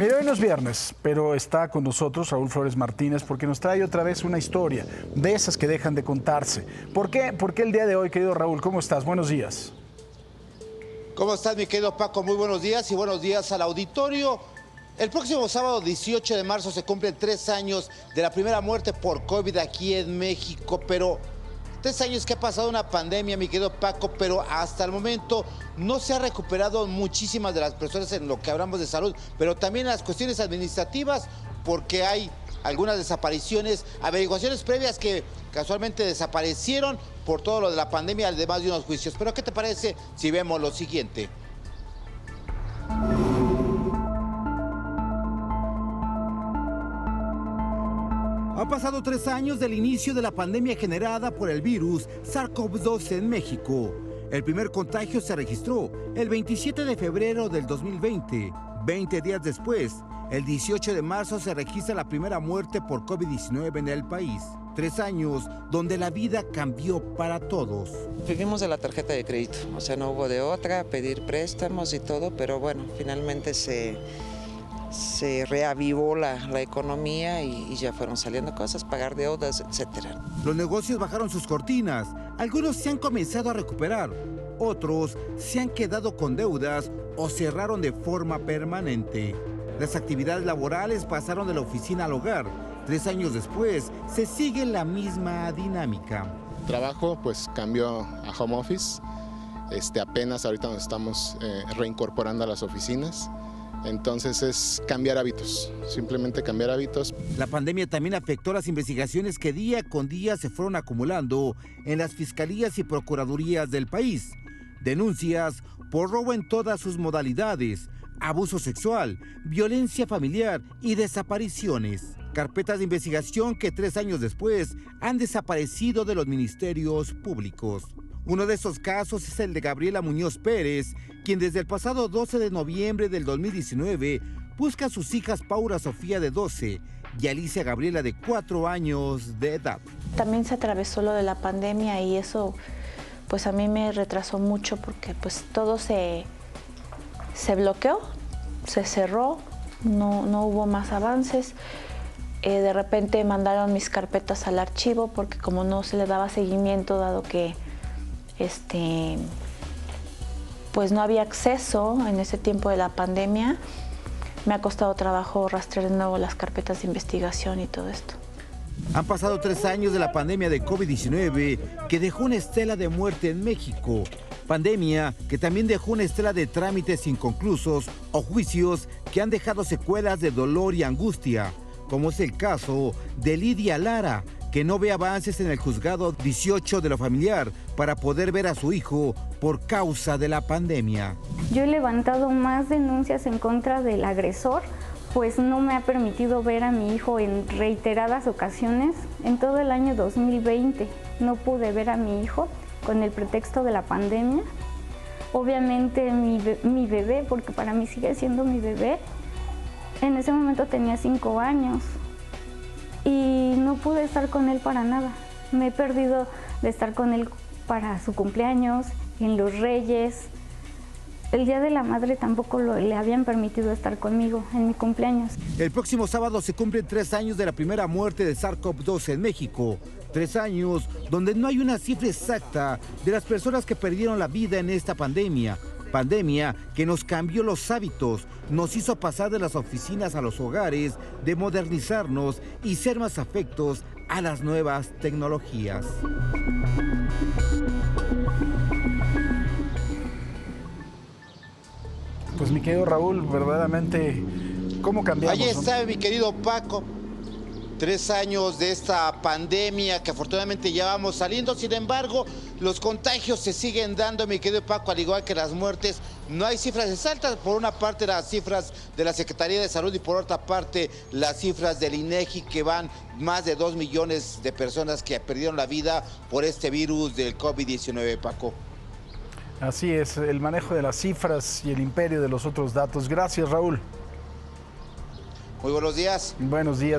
Mira, hoy no es viernes, pero está con nosotros Raúl Flores Martínez porque nos trae otra vez una historia de esas que dejan de contarse. ¿Por qué? ¿Por qué el día de hoy, querido Raúl? ¿Cómo estás? Buenos días. ¿Cómo estás, mi querido Paco? Muy buenos días y buenos días al auditorio. El próximo sábado 18 de marzo se cumplen 3 años de la primera muerte por COVID aquí en México, pero 3 años que ha pasado una pandemia, mi querido Paco, pero hasta el momento no se ha recuperado muchísimas de las personas en lo que hablamos de salud, pero también en las cuestiones administrativas, porque hay algunas desapariciones, averiguaciones previas que casualmente desaparecieron por todo lo de la pandemia, además de unos juicios. Pero ¿qué te parece si vemos lo siguiente? Han pasado 3 años del inicio de la pandemia generada por el virus SARS-CoV-2 en México. El primer contagio se registró el 27 de febrero del 2020. 20 días después, el 18 de marzo se registra la primera muerte por COVID-19 en el país. 3 años donde la vida cambió para todos. Vivimos de la tarjeta de crédito, o sea, no hubo de otra, pedir préstamos y todo, pero bueno, finalmente se reavivó la economía y ya fueron saliendo cosas, pagar deudas, etcétera. Los negocios bajaron sus cortinas, algunos se han comenzado a recuperar, otros se han quedado con deudas o cerraron de forma permanente. Las actividades laborales pasaron de la oficina al hogar. 3 años después, se sigue la misma dinámica. Trabajo pues cambió a home office, apenas ahorita nos estamos reincorporando a las oficinas. Entonces es cambiar hábitos, simplemente cambiar hábitos. La pandemia también afectó las investigaciones que día con día se fueron acumulando en las fiscalías y procuradurías del país. Denuncias por robo en todas sus modalidades, abuso sexual, violencia familiar y desapariciones. Carpetas de investigación que 3 años después han desaparecido de los ministerios públicos. Uno de esos casos es el de Gabriela Muñoz Pérez, quien desde el pasado 12 de noviembre del 2019 busca a sus hijas Paula Sofía de 12 y Alicia Gabriela de 4 años de edad. También se atravesó lo de la pandemia y eso pues a mí me retrasó mucho porque pues todo se bloqueó, se cerró, no hubo más avances. De repente mandaron mis carpetas al archivo porque como no se le daba seguimiento dado que pues no había acceso en ese tiempo de la pandemia, me ha costado trabajo rastrear de nuevo las carpetas de investigación y todo esto. Han pasado 3 años de la pandemia de COVID-19 que dejó una estela de muerte en México. Pandemia que también dejó una estela de trámites inconclusos o juicios que han dejado secuelas de dolor y angustia, como es el caso de Lidia Lara, que no ve avances en el juzgado 18 de lo familiar para poder ver a su hijo por causa de la pandemia. Yo he levantado más denuncias en contra del agresor, pues no me ha permitido ver a mi hijo en reiteradas ocasiones. En todo el año 2020 no pude ver a mi hijo con el pretexto de la pandemia. Obviamente mi bebé, porque para mí sigue siendo mi bebé, en ese momento tenía 5 años. Y no pude estar con él para nada. Me he perdido de estar con él para su cumpleaños, en los Reyes. El Día de la Madre tampoco le habían permitido estar conmigo en mi cumpleaños. El próximo sábado se cumplen 3 años de la primera muerte de SARS-CoV-2 en México. 3 años donde no hay una cifra exacta de las personas que perdieron la vida en esta pandemia. Pandemia que nos cambió los hábitos, nos hizo pasar de las oficinas a los hogares, de modernizarnos y ser más afectos a las nuevas tecnologías. Pues mi querido Raúl, verdaderamente, ¿cómo cambiamos? Ahí está, mi querido Paco. 3 años de esta pandemia que afortunadamente ya vamos saliendo, sin embargo, los contagios se siguen dando, mi querido Paco, al igual que las muertes. No hay cifras exactas, por una parte las cifras de la Secretaría de Salud y por otra parte las cifras del INEGI, que van más de 2 millones de personas que perdieron la vida por este virus del COVID-19, Paco. Así es, el manejo de las cifras y el imperio de los otros datos. Gracias, Raúl. Muy buenos días. Buenos días.